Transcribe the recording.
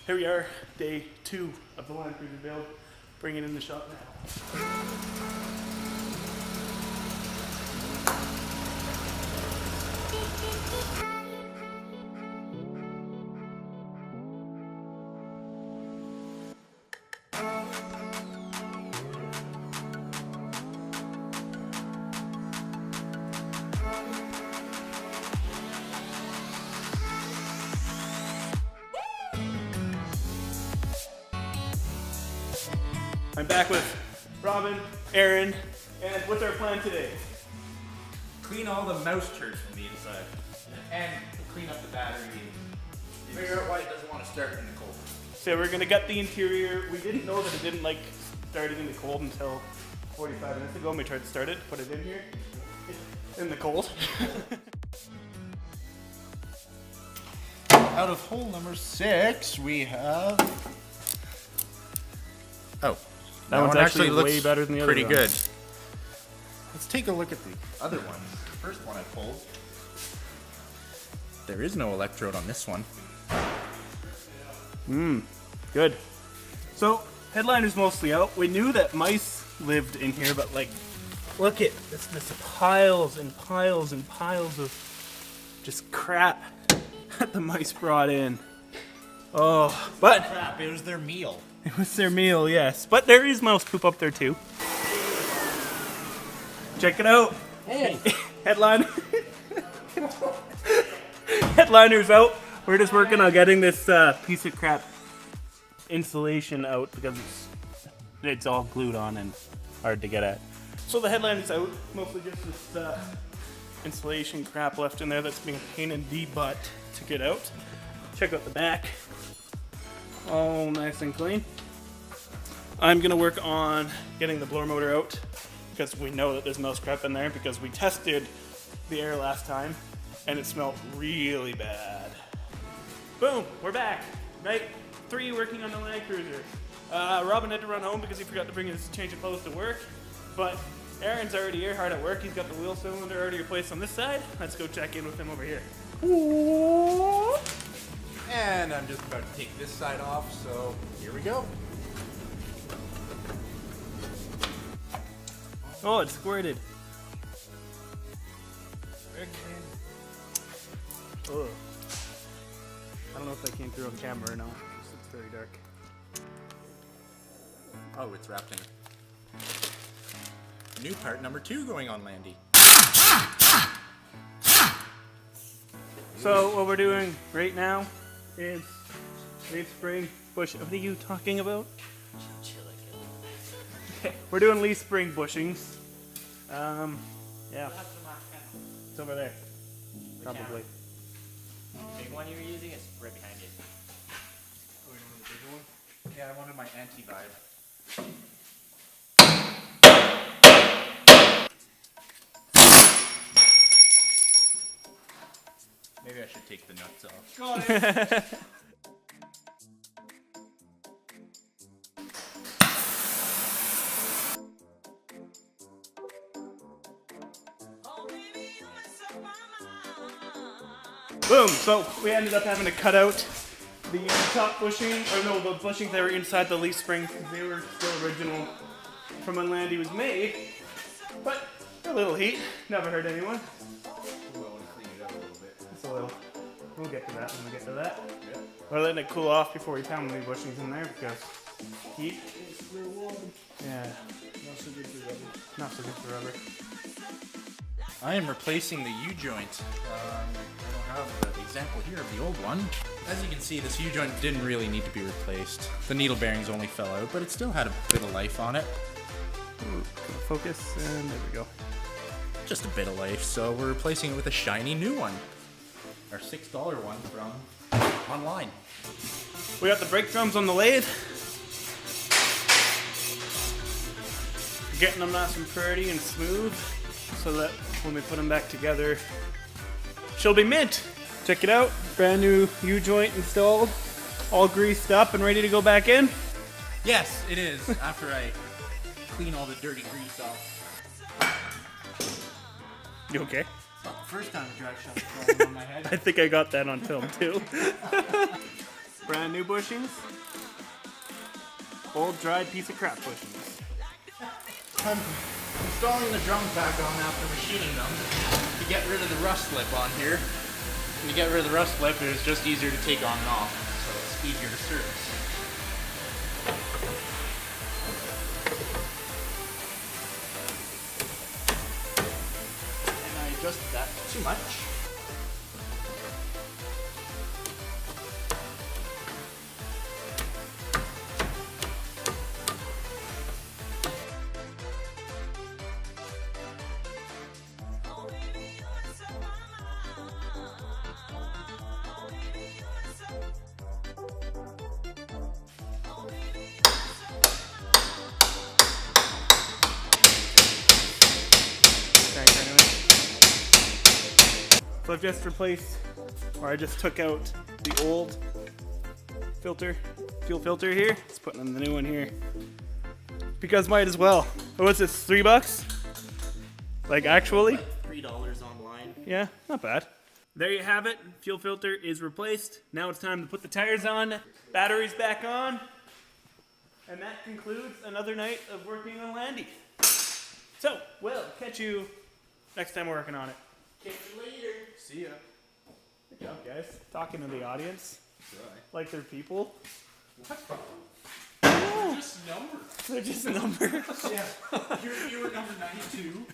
Here we are, day 2 of the Landcruiser build. Bring it in the shop now. I'm back with Robin, Aaron, and what's our plan today? Clean all the mouse turds from the inside. And clean up the battery. Figure out why it doesn't want to start in the cold. So we're gonna gut the interior. We didn't know that it didn't like starting in the cold until 45 minutes ago when we tried to start it, put it in here, in the cold. Out of hole number 6, we have... Oh. That one's actually way better than the other pretty one. good. Let's take a look at the other one. The first one I pulled. There is no electrode on this one. Good. So, headliner's mostly out. We knew that mice lived in here, but like, look at this piles and piles and piles of just crap that the mice brought in. Oh, but Crap, it was their meal. it was their meal, yes. But there is mouse poop up there too. Check it out. Hey! Headliner. Headliner's out. We're just working on getting this piece of crap insulation out because it's all glued on and hard to get at. So the headliner's out. Mostly just this insulation crap left in there that's being a pain in the butt to get out. Check out the back. All nice and clean. I'm gonna work on getting the blower motor out because we know that there's mouse crap in there because we tested the air last time and it smelled really bad. Boom, we're back. Night 3 working on the Landcruiser. Robin had to run home because he forgot to bring his change of clothes to work, but Aaron's already here, hard at work. He's got the wheel cylinder already replaced on this side. Let's go check in with him over here. And I'm just about to take this side off, so here we go. Oh, it squirted. Ugh. I don't know if that came through on camera or not. It's very dark. Oh, it's wrapped in. New part number 2 going on, Landy. So what we're doing right now is leaf spring bush. What are you talking about? Okay, we're doing leaf spring bushings. Yeah, it's over there. Probably. The big one you were using is right behind you. Oh, you want the bigger one? Yeah, I wanted my anti-vibe. Maybe I should take the nuts off. Got it! Boom! So we ended up having to cut out the top bushing, or no, the bushings that were inside the leaf spring because they were still original from when Landy was made. But a little heat, never hurt anyone. Ooh, I want to clean it up a little bit. Just a little. We'll get to that when we get to that. Yeah. We're letting it cool off before we pound the new bushings in there because heat. Yeah. Not so good for rubber. Not so good for rubber. I am replacing the U-joint. I don't have the example here of the old one. As you can see, this U-joint didn't really need to be replaced. The needle bearings only fell out, but it still had a bit of life on it. Ooh, focus, and there we go. Just a bit of life, so we're replacing it with a shiny new one. Our $6 one from online. We got the brake drums on the lathe. Getting them nice and pretty and smooth so that when we put them back together, she'll be mint. Check it out, brand new U-joint installed, all greased up and ready to go back in. Yes, it is, after I clean all the dirty grease off. You okay? It's not the first time a drag shot's fallen on my head. I think I got that on film too. Brand new bushings. Old dried piece of crap bushings. I'm installing the drums back on after machining them to get rid of the rust lip on here. When you get rid of the rust lip, it's just easier to take on and off, so it's easier to service. And I adjusted that too much. So I've just replaced, or I just took out the old filter, fuel filter here. Just putting in the new one here. Because might as well. Oh, what's this, $3? Like actually? Like $3 online. Yeah, not bad. There you have it. Fuel filter is replaced. Now it's time to put the tires on, batteries back on. And that concludes another night of working on Landy. So, we'll catch you next time we're working on it. Catch you later. See ya. Good job, guys. Talking to the audience. Right. Like they're people. Just numbers. They're just numbers. Yeah. You were number 92.